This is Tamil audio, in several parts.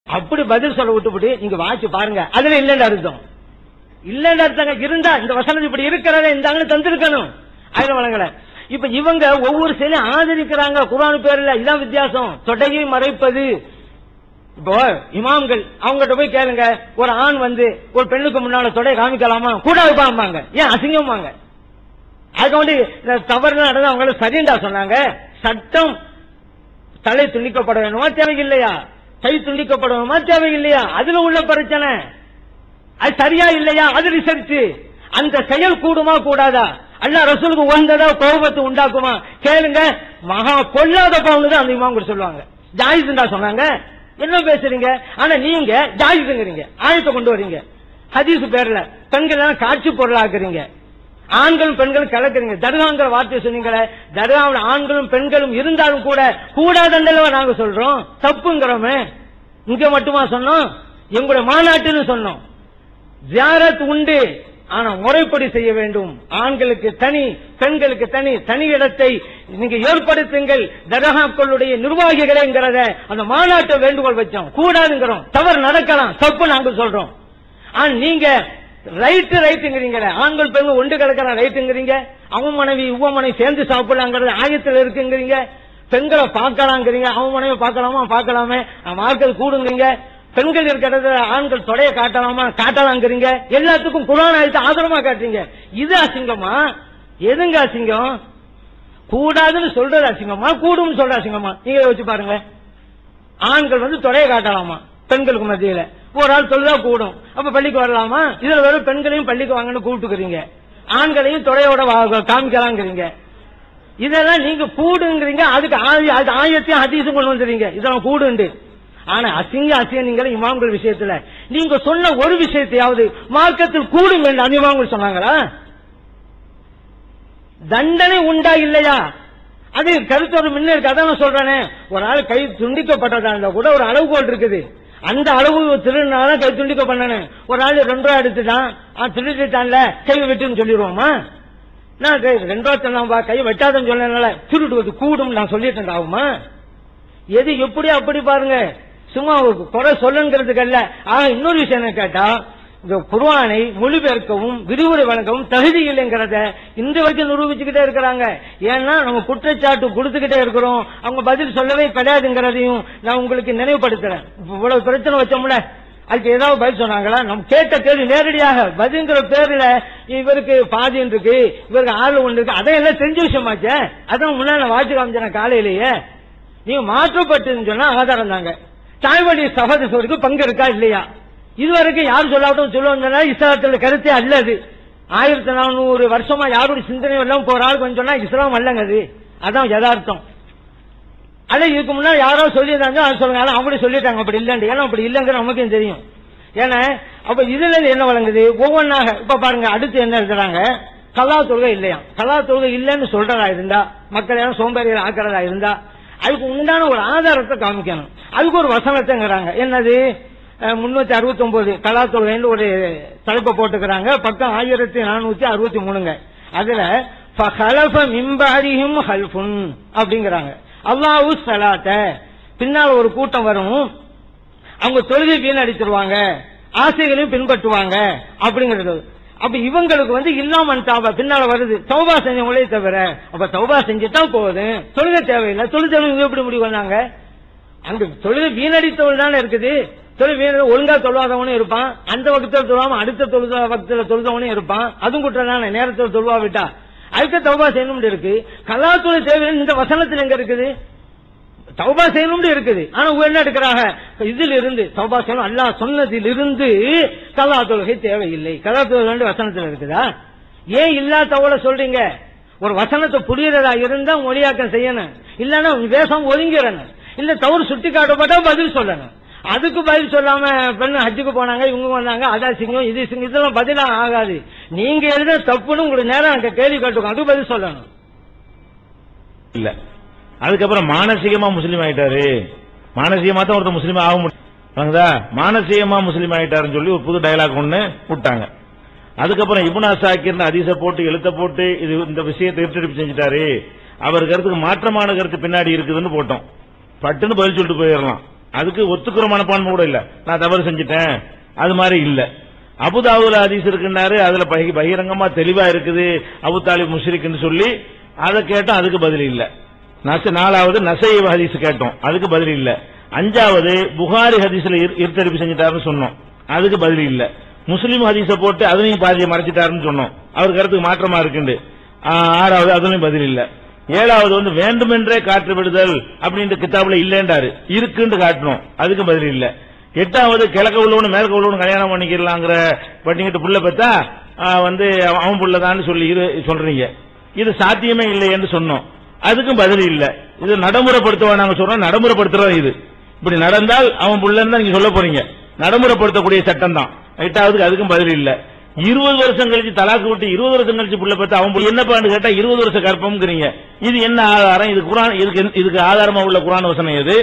அப்படி பதில் சொல்ல விட்டுவிட்டு நீங்க வாட்சி பாருங்க, அதுல இல்லன்னு அர்த்தம். இல்லன்னு அர்த்தம் இருந்தா இந்த வசனம் இப்படி இருக்கிறத இந்த அங்க தந்திருக்கணும். அதுல வழங்கல. இப்ப இவங்க ஒவ்வொரு செயலையும் ஆதரிக்கிறாங்க குர்ஆன் பேர்ல. இதான் வித்தியாசம். தொடையை மறைப்பது. இப்போ இமாம்கள் அவங்ககிட்ட போய் கேளுங்க, ஒரு ஆண் வந்து ஒரு பெண்ணுக்கு முன்னால தொடை காமிக்கலாமா? கூடாது பாம்பாங்க. ஏன் அசிங்கமாங்க? அதுக்கு வந்து தவறு நடந்து அவங்கள சரிண்டா சொன்னாங்க. சட்டம் தலை துண்டிக்கப்பட வேணுமா தேவையில்லையா? கை துண்டிக்கப்பட வேணுமா தேவையில்லையா? அதுல உள்ள பிரச்சனை. அது சரியா இல்லையா? அது ரிசர்ச். அந்த செயல் கூடுமா கூடாதா? அல்லாஹ் ரசூலுக்கு உகந்ததா கோபத்தை உண்டாக்குமா? கேளுங்க. மகா கொள்ளாத பாவம் அந்த இமாம் சொல்லுவாங்க. ஜாயிஸ்டா சொன்னாங்க. என்ன பேசுறீங்க? ஆனா நீங்க ஜாயிஸ்ங்கிறீங்க, ஆயத்தை கொண்டு வரீங்க. ஹதீஸ் பேர்ல பெண்கள் காட்சி பொருளாக்குறீங்க, ஆண்களும் பெண்களும் கலக்குறீங்க. தர்காங்கிற வார்த்தை சொன்னீங்களே, தர்காவில் ஆண்களும் பெண்களும் இருந்தாலும் கூட கூடாதல்லவா நாங்க சொல்றோம், தப்புங்கிறோமே. இங்க மட்டுமா சொன்னோம்? எங்களுடைய மாநாட்டுன்னு சொன்னோம். ஜியாரத் உண்டு, ஆனா முறைப்படி செய்ய வேண்டும். ஆண்களுக்கு தனி, பெண்களுக்கு தனி, தனி இடத்தை நீங்க ஏற்படுத்துங்கள் தர்காக்களுடைய நிர்வாகிகளேங்கிறத அந்த மாநாட்டை வேண்டுகோள் வச்சோம். கூடாதுங்கிறோம். தவறு நடக்கலாம், தப்பு நாங்க சொல்றோம். ஆனா நீங்க ரைட்டுங்கிறீங்களே, ஆண்கள் பெண்கள் ஒன்று கிடக்கிற ரைட்டுங்கிறீங்க. அவன் மனைவி உவ மனைவி சேர்ந்து சாப்பிடலாங்கிறது ஆயத்தில் இருக்குங்கிறீங்க. பெண்களை பார்க்கலாங்கிறீங்க, அவன் மனைவி பார்க்கலாமா? பார்க்கலாமே. மார்க்கல் கூடுங்கிறீங்க. பெண்கள் இருக்கிறது ஆண்கள் தொடைய காட்டலாமா? காட்டலாங்கிறீங்க. எல்லாத்துக்கும் குர்ஆன் ஆயத்தை ஆதரமா காட்டுறீங்க. இது அசிங்கமா? எதுங்க அசிங்கம்? கூடாதுன்னு சொல்றது அசிங்கமா, கூடும் சொல்ற அசிங்கமா? நீங்க யோசிச்சு பாருங்க. ஆண்கள் வந்து தொடைய காட்டலாமா பெண்களுக்கு மத்தியில? ஒரு ஆள் தொழுதா கூடும், அப்ப பள்ளிக்கு வரலாமா? இதுல வெறும் பெண்களையும் பள்ளிக்கு வாங்கன்னு கூப்பிட்டுக்கிறீங்க, ஆண்களையும் தொடையோட காமிக்கலாங்கிறீங்க. இதெல்லாம் நீங்க கூடுங்கிறீங்க. அதுக்கு ஆயத்தையும் ஹதீஸும் கொண்டு வந்துறீங்க, இதெல்லாம் கூடுண்டு. ஆனா அசிங்க இமாம்கள் விஷயத்துல நீங்க சொன்ன ஒரு விஷயத்தையாவது மார்க்கத்தில் கூடும் என்று அந்த இமாம்கள் சொன்னாங்களா? தண்டனை உண்டா இல்லையா? அது கருத்தோடு முன்ன இருக்கு. அதான் சொல்றேனே, ஒரு ஆள் கை துண்டிக்கப்பட்டதா இருந்தா கூட ஒரு அளவுகோல் இருக்குது. அந்த அளவு திருநாள கை துண்டிக்க பண்ணணும். ஒரு ஆள் 2 ரூபா எடுத்துட்டான், திருட்டான்ல கை வெட்டுன்னு சொல்லிடுவோமா? நான் 2 ரூபா சொன்னா கை வெட்டாதன்னு சொன்னதுனால திருடுவது கூடும் நான் சொல்லிட்டேன் ஆகுமா? எது எப்படி அப்படி பாருங்க. சும்மா குறை சொல்லுங்கிறதுக்கு அல்ல. இன்னொரு விஷயம் என்ன கேட்டா, இந்த குர்ஆனை மொழிபெயர்க்கவும் விரிவுரை வழங்கவும் தகுதி இல்லைங்கிறத இந்த வரைக்கும் நிரூபிச்சுக்கிட்டே இருக்கிறாங்க. ஏன்னா நம்ம குற்றச்சாட்டு கொடுத்துக்கிட்டே இருக்கிறோம், அவங்க பதில் சொல்லவே கிடையாதுங்கிறதையும் நான் உங்களுக்கு நினைவுபடுத்துறேன். இவ்வளவு பிரச்சனை வச்சோம்ல, அதுக்கு ஏதாவது பதில் சொன்னாங்களா? நம்ம கேட்ட கேள்வி நேரடியாக பதில்ங்கிற பேர்ல இவருக்கு பாதி இருக்கு, இவருக்கு 6 ஒன்று இருக்கு, அதையெல்லாம் தெரிஞ்ச விஷயமாச்சே. அதான் முன்னாடி வாட்சி காமிச்சேன் காலையிலேயே. நீங்க மாற்றப்பட்டு சொன்னா ஆதாரம் தாங்க. தாய்வழி சகோதரருக்கு பங்கு இருக்கா இல்லையா? இதுவரைக்கும் யாரும் சொல்லாட்டும் சொல்லுவாங்க. இஸ்லாத்தில் கருத்தே அல்லது 1400 வருஷமா யாருடைய சிந்தனை எல்லாம் போறாரு கொஞ்சம் சொன்னா இஸ்லாம் அல்லங்க. அது அதான் யதார்த்தம். அதே இதுக்கு முன்னாடி யாரோ சொல்லியிருந்தாங்க, அது சொல்லுங்க, அப்படி சொல்லிட்டாங்க அப்படி இல்லைன்னு. ஏன்னா அப்படி இல்லைங்கிற நமக்கும் தெரியும். ஏன்னா அப்ப இதுல என்ன வழங்குது ஒவ்வொன்னாக. இப்ப பாருங்க, அடுத்து என்ன இருக்கிறாங்க, கலா தொழுகை இல்லையா? கலா தொழுகை இல்லைன்னு சொல்றதா இருந்தா, மக்கள் யாரும் சோம்பேறிகள் ஆக்கிறதா இருந்தா அதுக்கு உண்டான ஒரு ஆதாரத்தை காமிக்கணும். அதுக்கு ஒரு வசனத்தைங்கிறாங்க. என்னது? 369 கலா தொழுகைன்னு ஒரு தலைப்பை போட்டுக்கிறாங்க. பக்கம் 1463. அதுல ஃபஹலஃப மின் பஅதிஹிம் ஹல்ஃபுன் அப்படிங்கிறாங்க. அல்லாஹு ஸலாத்த, பின்னால் ஒரு கூட்டம் வரும், அவங்க தொழுகை வீணடிச்சிருவாங்க, ஆசைகளையும் பின்பற்றுவாங்க அப்படிங்கிறது. அப்ப இவங்களுக்கு வந்து இல்லாமன் தாபா பின்னால வருது, தௌபா செஞ்சவங்களே தவிர. அப்ப தௌபா செஞ்சுட்டா போதும், தொழுகை தேவையில்லை. தொழுகை எப்படி முடிவு பண்ணாங்க? அங்க தொழுகை வீணடித்தவள் தானே இருக்குது. தொழுகை ஒழுங்கா தொழுவாதவனும் இருப்பான், அந்த வகுத்தில் தொழுவாம அடுத்த வகுத்தில் தொழுதவனும் இருப்பான், அதுவும் குற்றம் தானே. நேரத்தில் தொழுவா விட்டா அதுக்கு தௌபா செய்யணும் இருக்கு. கலாத்துறை தேவையில்லை இந்த வசனத்தில் எங்க இருக்குது? தௌபா செய்யணும் இருக்குது. ஆனா என்ன எடுக்கிறாங்க? இதில் இருந்து தௌபா செய்யணும் அல்லாஹ் சொன்னதில் இருந்து கலா தொழுகை தேவையில்லை. கலா தொழுகை வசனத்தில் இருக்குதா? ஏன் இல்லாதவளை சொல்றீங்க? ஒரு வசனத்தை புரியறதா இருந்தா மொழியாக்கம் செய்யணும், இல்லன்னா வேஷம் ஒதுங்கிறணும். இல்ல தவறு சுட்டி காட்டப்பட்டா பதில் சொல்லணும். அதுக்கு பதில் சொல்லாம பெண்ணு ஹஜ்ஜுக்கு போனாங்க, இவங்க வந்தாங்க, அதான் சிங்கம் இது சிங்கம், இதெல்லாம் பதிலா ஆகாது. நீங்க எழுத தப்புன்னு உங்களுக்கு நேரம் கேள்வி கேட்டுக்கோங்க, அதுக்கு பதில் சொல்லணும். இல்ல அதுக்கப்புறம் மானசீகமா முஸ்லீம் ஆயிட்டாரு, மானசீகமா தான் ஒருத்தர் முஸ்லீம் ஆக முடியுதா? மானசீகமா முஸ்லீம் ஆயிட்டாருன்னு சொல்லி ஒரு புது டயலாக் ஒண்ணு விட்டாங்க. அதுக்கப்புறம் இப்னு அஸாக்கிர் ஹதீஸ போட்டு எழுத்த போட்டு இது இந்த விஷயத்தை திருப்பி செஞ்சுட்டாரு, அவர் கருத்துக்கு மாற்றமான கருத்து பின்னாடி இருக்குதுன்னு போட்டோம். பட்டுன்னு பதில் சொல்லிட்டு போயிடலாம். அதுக்கு ஒத்துக்கிற மனப்பான்மை கூட இல்ல, நான் தவறு செஞ்சுட்டேன் அது மாதிரி இல்ல. அபுதாவுல ஹதீஸ் இருக்குன்னாரு, அதுல பகிரங்கமா தெளிவா இருக்குது அபு தாலிப் முஷ்ரிக்னு சொல்லி அதை கேட்டோம், அதுக்கு பதில் இல்ல. நாலாவது நசை ஹதீஸ் கேட்டோம், அதுக்கு பதில் இல்ல. அஞ்சாவது புகாரி ஹதீஸ்ல இருட்டடிப்பு செஞ்சுட்டாருன்னு சொன்னோம், அதுக்கு பதில் இல்ல. முஸ்லீம் ஹதீஸ போட்டு அதுலயும் பாதியை மறைச்சிட்டாருன்னு சொன்னோம், அவர் கருத்துக்கு மாற்றமா இருக்குண்டு. ஆறாவது அதுலயும் பதில் இல்ல. ஏழாவது வந்து வேண்டுமென்றே காற்று விடுதல் அப்படின்ற கிதாபுல இல்லைன்றாரு, இருக்குன்னு காட்டணும், அதுக்கு பதில் இல்ல. எட்டாவது கிழக்க உள்ளவனு மேற்க உள்ளவனு கல்யாணம் பண்ணிக்கலாங்கிற பண்ணிக்கிட்டு புள்ள பார்த்தா வந்து அவன் புள்ளதான்னு சொல்லி சொல்றீங்க, இது சாத்தியமே இல்லை என்று சொன்னோம், அதுக்கும் பதில் இல்ல. இது நடைமுறைப்படுத்துவா நாங்க சொல்றோம், நடைமுறைப்படுத்துறோம். இது இப்படி நடந்தால் அவன் புள்ளன்னு தான் நீங்க சொல்ல போறீங்க, நடைமுறைப்படுத்தக்கூடிய சட்டம் தான். எட்டாவதுக்கு அதுக்கும் பதில் இல்ல. 20 வருஷம் கழிச்சு தலாக்கு விட்டு 20 வருஷம் கழிச்சு புள்ள பார்த்து அவன் என்னப்பான்னு கேட்டா 20 வருஷம் கற்பம்ங்கிறீங்க. இது என்ன ஆதாரம்? இது குர்ஆன், இதுக்கு ஆதாரமா உள்ள குர்ஆன் வசனம் எது?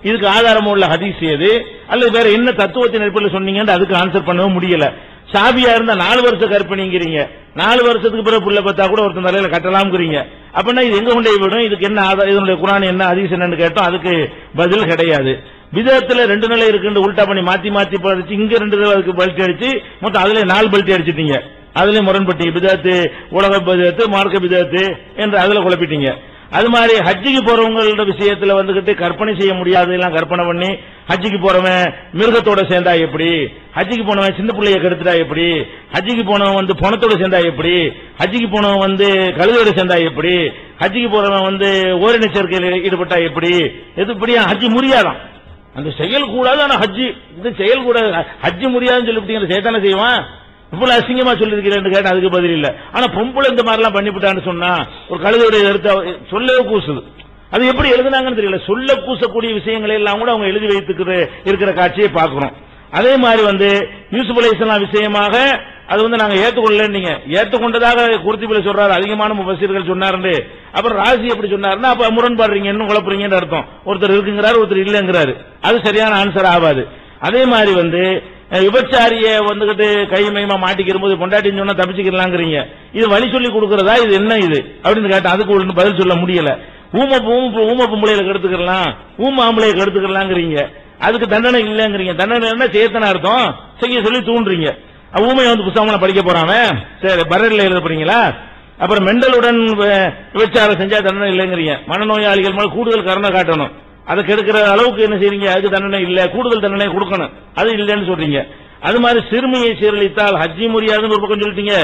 இதுக்கு ஆதாரமா உள்ள ஹதீஸ் எது? அல்லது வேற என்ன தத்துவத்தின் அடிப்படையில் சொன்னீங்கன்னு அதுக்கு ஆன்சர் பண்ணவும் முடியல. சாபியா இருந்தா 4 வருஷம் கற்பனைங்கிறீங்க, 4 வருஷத்துக்கு பிறகு புள்ள பார்த்தா கூட ஒருத்தன் தலையில கட்டலாம்ங்கிறீங்க. அப்படின்னா இது எங்க கொண்டே விடும்? இதுக்கு என்ன ஆதாரம்? இதனுடைய குர்ஆன் என்ன ஹதீஸ் என்னன்னு கேட்டோம், அதுக்கு பதில் கிடையாது. விதத்துல 2 நிலை இருக்கு, உல்டா பண்ணி மாத்தி மாத்தி படிச்சு இங்க 2 அதுக்கு பல்ட்டி அடிச்சு மொத்தம் அதுல 4 பல்ட்டி அடிச்சிட்டீங்க. அதுல முரண்பட்டீங்க, பிதத்து உலக பிதத்து மார்க்க பிதத்து என்று அதுல குழப்பிட்டீங்க. அது மாதிரி ஹஜ்ஜிக்கு போறவங்களோட விஷயத்துல வந்துகிட்டு கற்பனை செய்ய முடியாது, எல்லாம் கற்பனை பண்ணி ஹஜ்ஜிக்கு போறவன் மிருகத்தோட சேர்ந்தா எப்படி, ஹஜ்ஜிக்கு போனவன் சின்ன பிள்ளைய கெடுத்துட்டா எப்படி, ஹஜ்ஜிக்கு போனவன் வந்து பணத்தோட சேர்ந்தா எப்படி, ஹஜ்ஜிக்கு போனவன் வந்து கழுதோட சேர்ந்தா எப்படி, ஹஜ்ஜிக்கு போறவன் வந்து ஓரின சேர்க்கையில் ஈடுபட்டா எப்படி, எது இப்படியா ஹஜ்ஜி முடியாதான், அந்த செயல் கூடாது. ஆனா ஹஜ்ஜி இந்த செயல் கூட ஹஜ்ஜி முடியாதுன்னு சொல்லிவிட்டீங்க, சேத்தான செய்வான். இவ்வளவு அசிங்கமா சொல்லிருக்கிறேன் கேட்டா அதுக்கு பதில் இல்ல. ஆனா பொம்பளை இந்த மாதிரி எல்லாம் பண்ணிவிட்டான்னு சொன்னா ஒரு கழுதையுடைய எடுத்து சொல்லவே கூசுது. அது எப்படி எழுதுனாங்கன்னு தெரியல, சொல்ல கூசக்கூடிய விஷயங்களை எல்லாம் கூட அவங்க எழுதி வைத்துக்கிற இருக்கிற காட்சியை பார்க்கிறோம். அதே மாதிரி வந்து யூசுப் அலைஹிஸ்ஸலாம் விஷயமாக அது வந்து நாங்க ஏற்றுக்கொள்ளல, நீங்க ஏற்றுக்கொண்டதாக குர்துபில சொல்றாரு, அதிகமான முஃபஸிர்கள் சொன்னாரு. அப்புறம் ராசி எப்படி சொன்னாருன்னா அப்ப முரண்பாடுறீங்க, இன்னும் குழப்பறீங்கன்னு அர்த்தம். ஒருத்தர் இருக்குங்கிறாரு, ஒருத்தர் இல்லங்கிறாரு, அது சரியான ஆன்சர் ஆகாது. அதே மாதிரி வந்து விபச்சாரிய வந்துகிட்டு கைமயமா மாட்டிக்கிற போது பொண்டாட்டின்னு சொன்னா தப்பிச்சுக்கலாங்கிறீங்க, இது வழி சொல்லி கொடுக்கறதா, இது என்ன இது அப்படின்னு கேட்டா அதுக்கு ஒண்ணு பதில் சொல்ல முடியல. ஊம பொம்பளையில கெடுத்துக்கலாம், ஊம ஆம்பளைய கெடுத்துக்கலாங்கிறீங்க, அதுக்கு தண்டனை இல்லங்கிறீங்க. தண்டனை என்ன சேத்தன அர்த்தம், செய்ய சொல்லி தூண்டுறீங்க. ஊமையை வந்து புத்தகம் படிக்க போறாம சரி பரல்ல எழுத போறீங்களா? அப்புறம் மெண்டலுடன் விபச்சாரம் செஞ்சா தண்டனை இல்லைங்கிறீங்க. மனநோயாளிகள் மேல கூடுதல் கருணை காட்டணும், அதை கெடுக்கிற அளவுக்கு என்ன செய்றீங்க, அதுக்கு தண்டனை இல்ல, கூடுதல் தண்டனை கொடுக்கணும், அது இல்லைன்னு சொல்றீங்க. அது மாதிரி சிறுமியை சீரழித்தால் ஹஜ்ஜி முடியாதுன்னு ஒரு பக்கம் சொல்லிட்டீங்க,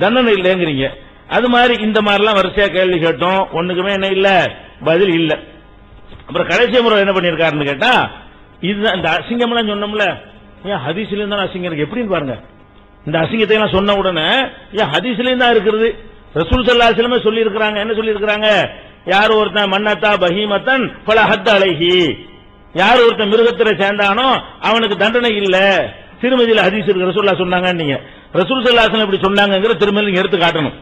தண்டனை இல்லைங்கிறீங்க. அது மாதிரி இந்த மாதிரிலாம் வரிசையா கேள்வி கேட்டோம், ஒண்ணுக்குமே என்ன இல்ல, பதில் இல்ல. அப்புறம் கடைசி முறை என்ன பண்ணிருக்காருன்னு கேட்டா, இதுதான் இந்த அசிங்கம்லாம் சொன்னோம்ல, ஏன் ஹதீஸ்ல இருந்தா அசிங்கம் இருக்கு எப்படின்னு பாருங்க. இந்த அசிங்கத்தை எல்லாம் சொன்ன உடனே ஏன் ஹதீஸ்ல தான் இருக்கிறது, ரசூல் ஸல்லல்லாஹு அலைஹி வஸல்லம் சொல்லி இருக்கிறாங்க. என்ன சொல்லி இருக்கிறாங்க, யார் ஒருத்தன் மன்னத்தா பஹீமத்தன் பல ஹத் அலைஹி, யார் ஒருத்தன் மிருகத்தில சேர்ந்தானோ அவனுக்கு தண்டனை இல்ல. திருமதியில ஹதீஸ் இருக்கு, ரசூலுல்லாஹ் சொன்னாங்க. நீங்க ரசூல் ஸல்லல்லாஹு அலைஹி வஸல்லம் இப்படி சொன்னாங்கங்கற திருமதியில எடுத்து காட்டணும்.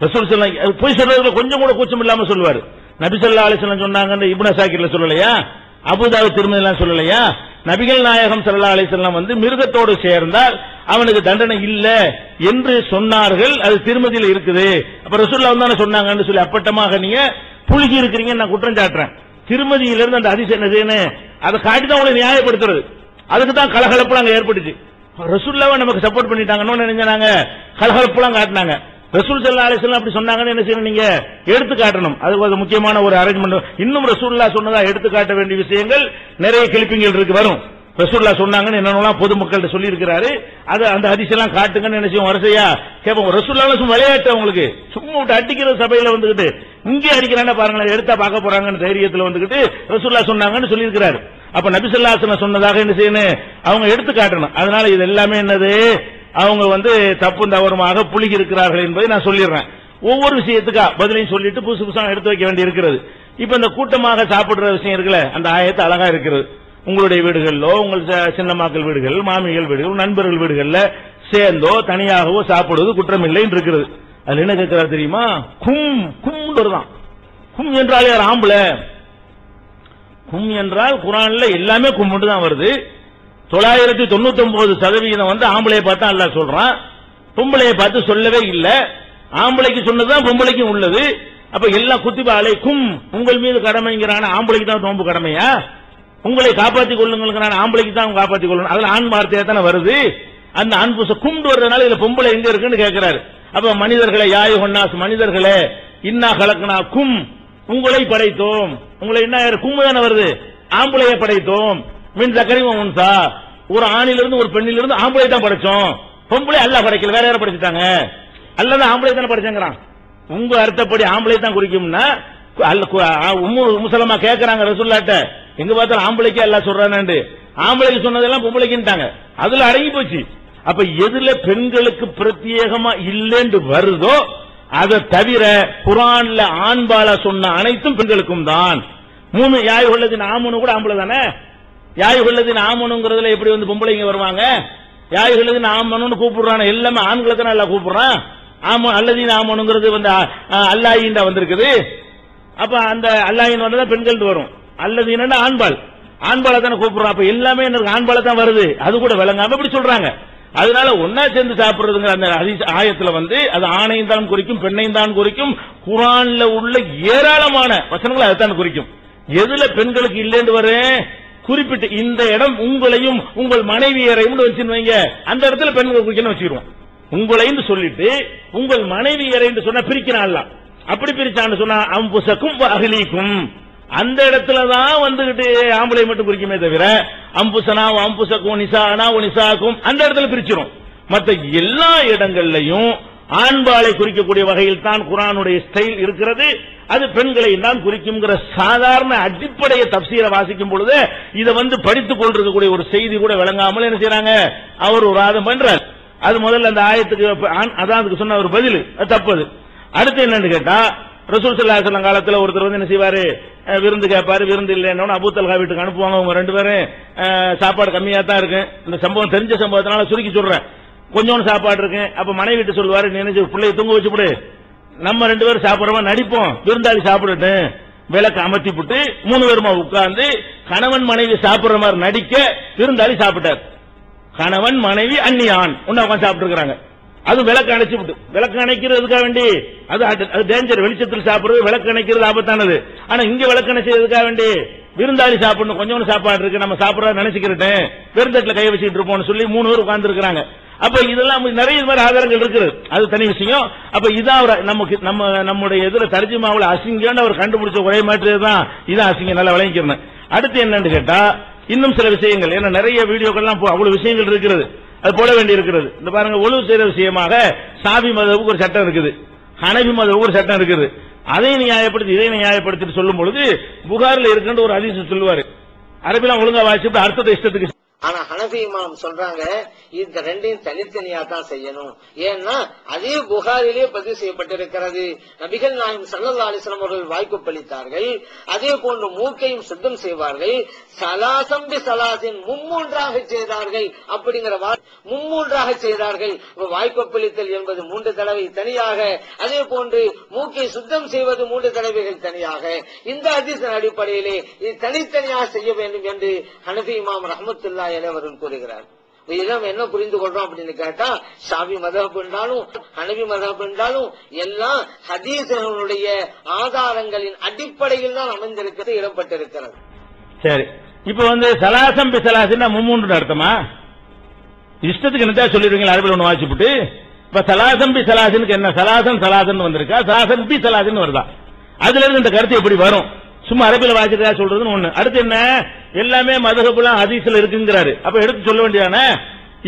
ரசூல் ஸல்லல்லாஹு போய் சொல்றதுல கொஞ்சம் கூட கூச்சம் இல்லாம சொல்லுவாரு. நபி ஸல்லல்லாஹு அலைஹி வஸல்லம் சொன்னாங்கன்னு இப்னு அஸாக்கிர்ல சொல்லலையா, அபூதாவுத் திருமதியில சொல்லலையா, நபிகள் நாயகம் ஸல்லல்லாஹு அலைஹி வஸல்லம் வந்து மிருகத்தோடு சேர்ந்தால் அவனுக்கு தண்டனை இல்ல என்று சொன்னார்கள். அது திருமதியில இருக்குது. அப்ப ரசூலுல்லாஹ் தான சொன்னாங்கன்னு சொல்லி அப்பட்டமாக நீங்க புழுகி இருக்கிறீங்க, நான் குற்றம் சாட்டுறேன். திருமதியிலிருந்து அந்த ஹதீஸ் என்ன செய்யணும், அதை காட்டி தான் உங்களை நியாயப்படுத்துறது. அதுக்கு தான் கலகலப்பு அங்க ஏற்பட்டுச்சு. ரசூலுல்லாஹ் நமக்கு சப்போர்ட் பண்ணிட்டாங்கன்னு நினைச்சாங்க, கலகலப்புலாம் காட்டினாங்க. ரசூல் ஸல்லல்லாஹு அலைஹி வஸல்லம் அப்படி சொன்னாங்கன்னு என்ன செய்யணும், நீங்க எடுத்து காட்டணும். அது முக்கியமான ஒரு அரேஞ்ச்மெண்ட். இன்னும் ரசூலுல்லாஹ் சொன்னதா எடுத்து காட்ட வேண்டிய விஷயங்கள் நிறைய கிளிப்பிங்கள் இருக்கு வரும். ரசூலுல்லாஹ் சொன்னாங்கன்னு என்னென்னலாம் பொதுமக்கள்கிட்ட சொல்லி இருக்கிறாரு, அது அந்த ஹதீஸ் எல்லாம் காட்டுங்கன்னு என்ன செய்வோம், வரிசையா கேட்போம். ரசூலுல்லாஹ் சும்மா விளையாட்டு, அவங்களுக்கு சும்மா விட்டு அடிக்கிற சபையில வந்துகிட்டு இங்கே அடிக்கிறான்னு பாருங்களேன், எடுத்தா பார்க்க போறாங்கன்னு தைரியத்தில் வந்துகிட்டு ரசூலுல்லாஹ் சொன்னாங்கன்னு சொல்லி இருக்கிறாரு. அப்ப நபி ஸல்லல்லாஹு அலைஹி வஸல்லம் சொன்னதாக என்ன செய்யணும், அவங்க எடுத்து காட்டணும். அதனால இது எல்லாமே என்னது, அவங்க வந்து தப்பு தவறுமாக புழுகி இருக்கிறார்கள் என்பதை நான் சொல்லிடுறேன். ஒவ்வொரு விஷயத்துக்கா பதிலையும் சொல்லிட்டு புதுசு புதுசாக எடுத்து வைக்க வேண்டி இருக்கிறது. இப்ப இந்த கூட்டமாக சாப்பிடுற விஷயம் இருக்குல்ல, அந்த ஆயத்து அழகா இருக்கிறது. உங்களுடைய வீடுகளிலோ, உங்கள் சின்னமாக்கள் வீடுகள், மாமிகள் வீடுகள், நண்பர்கள் வீடுகள்ல சேர்ந்தோ தனியாகவோ சாப்பிடுவது குற்றம் இல்லைன்னு இருக்கிறது. அதுல என்ன கேட்கிறார் தெரியுமா, கும் தான். கும் என்றால் யார், ஆம்பளை. கும் என்றால் குர்ஆன்ல எல்லாமே கும்முண்டு தான் வருது. 999% வந்து ஆம்பளையை பார்த்தா அல்லாஹ் சொல்றான், பொம்பளையை பார்த்து சொல்லவே இல்ல. ஆம்பளைக்கு சொன்னதுதான் பொம்பளைக்கும் உள்ளது. அப்ப எல்லாம் குத்திப அலைக்கும், உங்கள் மீது கடமைங்கிறான, ஆம்பளைக்கு தான் நோன்பு கடமையா? உங்களை காப்பாற்றிக் கொள்ளுங்கள், ஆம்பளைக்கு தான் காப்பாற்றிக் கொள்ளணும். அதுல ஆண் வார்த்தையா தானே வருது. அந்த அன்புச குண்டு வர்றதுனால இதுல பொம்பளை எங்க இருக்குன்னு கேட்கிறாரு. அப்ப மனிதர்களே, யாயு ஹொன்னாஸ், மனிதர்களே, இன்னா கலக்குனா கும், உங்களை படைத்தோம். உங்களை என்ன கும்மு தானே வருது, ஆம்பளைய படைத்தோம். மின் சக்கரிவம் உன்சா, ஒரு ஆணிலிருந்து ஒரு பெண்ணிலிருந்து ஆம்பளை தான் படைச்சோம். பொம்பளை அல்லாஹ் படைக்கல, வேற யாரும் படைச்சிட்டாங்க. அல்லது ஆம்பளை தானே படைச்சாங்கிறான். உங்க அர்த்தப்படி ஆம்பளை தான் குறிக்கும்னா முசலமா கேட்கறாங்க ரசூலுல்லாஹ்ட்ட, எங்க பார்த்தாலும் ஆம்பளைக்கு அல்லாஹ் சொல்றானு. ஆம்பளைக்கு சொன்னதெல்லாம் பொம்பளைக்குன்ட்டாங்க. அதுல அடங்கி போச்சு. அப்ப எதுல பெண்களுக்கு பிரத்யேகமா இல்லைன்னு வருதோ அதை தவிர குர்ஆன்ல ஆண்பால சொன்ன அனைத்தும் பெண்களுக்கும் தான். 3 யாயுல்லதீன ஆமனு கூட ஆம்பளை தானே. யாயுல்லதீன ஆமனுங்கிறதுல எப்படி வந்து பொம்பளைங்க வருவாங்க? யாயுல்லதீன ஆமனுன்னு கூப்பிடுறான், எல்லாமே ஆண்களை தானே எல்லாம் கூப்பிடுறான். ஆமா, அல்லதீன ஆமனுங்கிறது வந்து அல்லாஹ்யின்டா வந்திருக்குது. அப்ப அந்த அல்லாஹ்யின் வந்தா பெண்கள் வரும். அல்லதீனா ஆண்பால், ஆண்பால தானே கூப்பிடுறான். அப்ப எல்லாமே எனக்கு ஆண்பால தான் வருது. அது கூட விளங்காம இப்படி சொல்றாங்க. அதனால ஒன்னா சேர்ந்து சாப்பிடுறதுங்கிற அந்த ஆயத்துல வந்து அது ஆணையும் தான் குறிக்கும், பெண்ணையும் தான் குறிக்கும். குர்ஆன்ல உள்ள ஏராளமான வசனங்கள் அதைத்தான் குறிக்கும். எதுல பெண்களுக்கு இல்லைன்னு வரேன் குறிப்பிட்டு இந்த இடம் உங்களையும் உங்கள் மனைவியரையும் வச்சுருவீங்க, அந்த இடத்துல பெண்கள் குறிக்கணும் வச்சுருவோம். உங்களையும் சொல்லிட்டு உங்கள் மனைவியரை சொன்னா பிரிக்கிறான். அப்படி பிரிச்சான்னு சொன்னா அம்புசக்கும் அகலிக்கும், அந்த இடத்துலதான் வந்துகிட்டு ஆம்பளை மட்டும் குறிக்குமே தவிர அம்புசனா அம்புசக்கும் நிசானா நிசாக்கும் அந்த இடத்துல பிரிச்சிரும். மற்ற எல்லா இடங்கள்லையும் ஆண்பாலை குறிக்கக்கூடிய வகையில் தான் குர்ஆனுடைய ஸ்டைல் இருக்கிறது. அது பெண்களை தான் குறிக்கும்ங்கிற சாதாரண அடிப்படையை தப்சீரை வாசிக்கும் பொழுது இதை வந்து படித்துக் கொண்டிருக்கக்கூடிய ஒரு செய்தி கூட விளங்காமல் என்ன செய்யறாங்க, அவர் ஒரு வாதம் பண்றார். அது முதல்ல அந்த ஆயத்துக்கு அதான் அதுக்கு சொன்ன ஒரு பதில் தப்பது. அடுத்து என்னன்னு கேட்டா, ரசூல் ஸல்லல்லாஹு அலைஹி வஸல்லம் காலத்துல ஒருத்தர் வந்து என்ன செய்வாரு, விருந்து கேட்பாரு. விருந்து இல்லைன்னு அபூ தல்ஹா வீட்டுக்கு அனுப்புவாங்க. அவங்க 2 பேரும் சாப்பாடு கம்மியா தான் இருக்கு. இந்த சம்பவம் தெரிஞ்ச சம்பவத்தினால சுருக்கி சொல்றேன். கொஞ்சோண்டு சாப்பாடு இருக்கு. அப்ப மனைவி வீட்டு சொல்லுவாரு, நினைச்சு பிள்ளைய தூங்க வச்சுப்படு, நம்ம 2 பேரும் சாப்பிடுறோமா நடிப்போம், விருந்தாளி சாப்பிடுட்டு விளக்கு அமர்த்தி விட்டு 3 பேருமா உட்கார்ந்து கணவன் மனைவி சாப்பிடுற மாதிரி நடிக்க விருந்தாளி சாப்பிட்டார். கணவன் மனைவி அந்நியான் ஒன்னா உட்காந்து சாப்பிட்டு இருக்காங்க. அது விளக்கு அணைச்சு விட்டு, விளக்கு அணைக்கிறதுக்காக வேண்டி அது டேஞ்சர். வெளிச்சத்தில் சாப்பிடுறது விளக்கு அணைக்கிறது ஆபத்தானது. ஆனா இங்க விளக்கு அணைச்சதுக்காக வேண்டி விருந்தாளி சாப்பிடணும், கொஞ்சம் சாப்பாடு இருக்கு, நம்ம சாப்பிடறத நினைச்சுக்கிட்டு விருந்தட்டுல கை வச்சுட்டு இருப்போம்னு சொல்லி 3 பேர் உட்கார்ந்து இருக்கிறாங்க. அப்ப இதெல்லாம் நிறைய மாதிரி ஆதாரங்கள் இருக்குது, அது தனி விஷயம். அப்ப இதான் நமக்கு நம்முடைய எதிர தர்ஜுமாவுல அசிங்கன்னு அவர் கண்டுபிடிச்ச ஒரே மாதிரி தான் இதான் அசிங்கம். நல்லா விளங்கிக்கிறேன். அடுத்து என்னன்னு கேட்டா, இன்னும் சில விஷயங்கள், ஏன்னா நிறைய வீடியோக்கள்லாம் அவ்வளவு விஷயங்கள் இருக்கிறது, அது போட வேண்டி இருக்கிறது. இந்த பாருங்க, ஒழுவு செய்யற விஷயமாக ஷாஃபி மதவுக்கு ஒரு சட்டம் இருக்குது, ஹனபி மதவுக்கு ஒரு சட்டம் இருக்குது. அதை நியாயப்படுத்தி இதை நியாயப்படுத்தி சொல்லும் பொழுது புகாரில் இருக்கின்ற ஒரு ஹதீஸ் சொல்லுவாரு, அரபிலாம் ஒழுங்கா வாசிச்சு அர்த்தத்தை இஷ்டத்துக்கு. ஆனா ஹனஃபி இமாம் சொல்றாங்க இந்த ரெண்டையும் தனித்தனியா தான் செய்யணும். ஏன்னா அதே புகாரிலே பதிவு செய்யப்பட்டிருக்கிறது. நபிகள் நாயகம் ஸல்லல்லாஹு அலைஹி வஸல்லம் அவர்கள் வாய்ப்பளித்தார்கள். அதே போன்று மூக்கையும் சுத்தம் செய்வார்கள். சலாசம் பி சலாசின், மும்மூன்றாக செய்தார்கள். அப்படிங்கிற மும்மூன்றாக செய்தார்கள். வாய்ப்பளித்தல் என்பது 3 தடவை தனியாக, அதே போன்று மூக்கை சுத்தம் செய்வது 3 தடவைகள் தனியாக. இந்த ஹதீஸின் அடிப்படையிலே இது தனித்தனியாக செய்ய வேண்டும் என்று ஹனஃபி இமாம் ரஹ்மத்துல்லாஹி அலைஹி அவர்கள் கூறுகிறார். இதெல்லாம் என்ன புரிந்து கொள்றோம் அப்படின்னு கேட்டா, ஷாஃபி மதஹப் என்றாலும் ஹனபி மதஹப் என்றாலும் எல்லாம் ஹதீஸுடைய ஆதாரங்களின் அடிப்படையில் தான் அமைந்திருக்கிறது, இடம்பெற்றிருக்கிறது. சரி, இப்ப வந்து சலாசம் பி சலாசின்னா 3 அர்த்தமா? இஷ்டத்துக்கு என்ன சொல்லிடுவீங்க அரபில் ஒண்ணு வாசிச்சுட்டு. இப்ப சலாசம் பி சலாசினுக்கு என்ன, சலாசன் சலாசன் வந்திருக்கா, சலாசன் பி சலாசன் வருதா? அதுல இருந்து இந்த கருத்து எப்படி வரும்? சும்மா அரபில வாசிக்கிறதா சொல்றதுன்னு ஒண்ணு. அடுத்து என்ன, எல்லாமே மதஹபுலாம் ஹதீஸ்ல இருக்குங்கிறாரு. அப்ப எடுத்து சொல்ல வேண்டியதானே?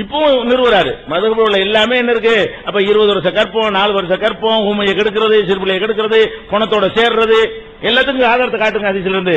இப்பவும் நிறுவறாரு, மதஹபுல எல்லாமே என்ன இருக்கு. அப்ப 20 வருஷம் கற்போம், 4 வருஷம் கற்போம், ஊமையை கெடுக்கிறது, சிறுபிள்ளையை கெடுக்கிறது, குணத்தோட சேர்றது, எல்லாத்துக்கும் ஆதாரத்தை காட்டுங்க ஹதீஸ்ல இருந்து.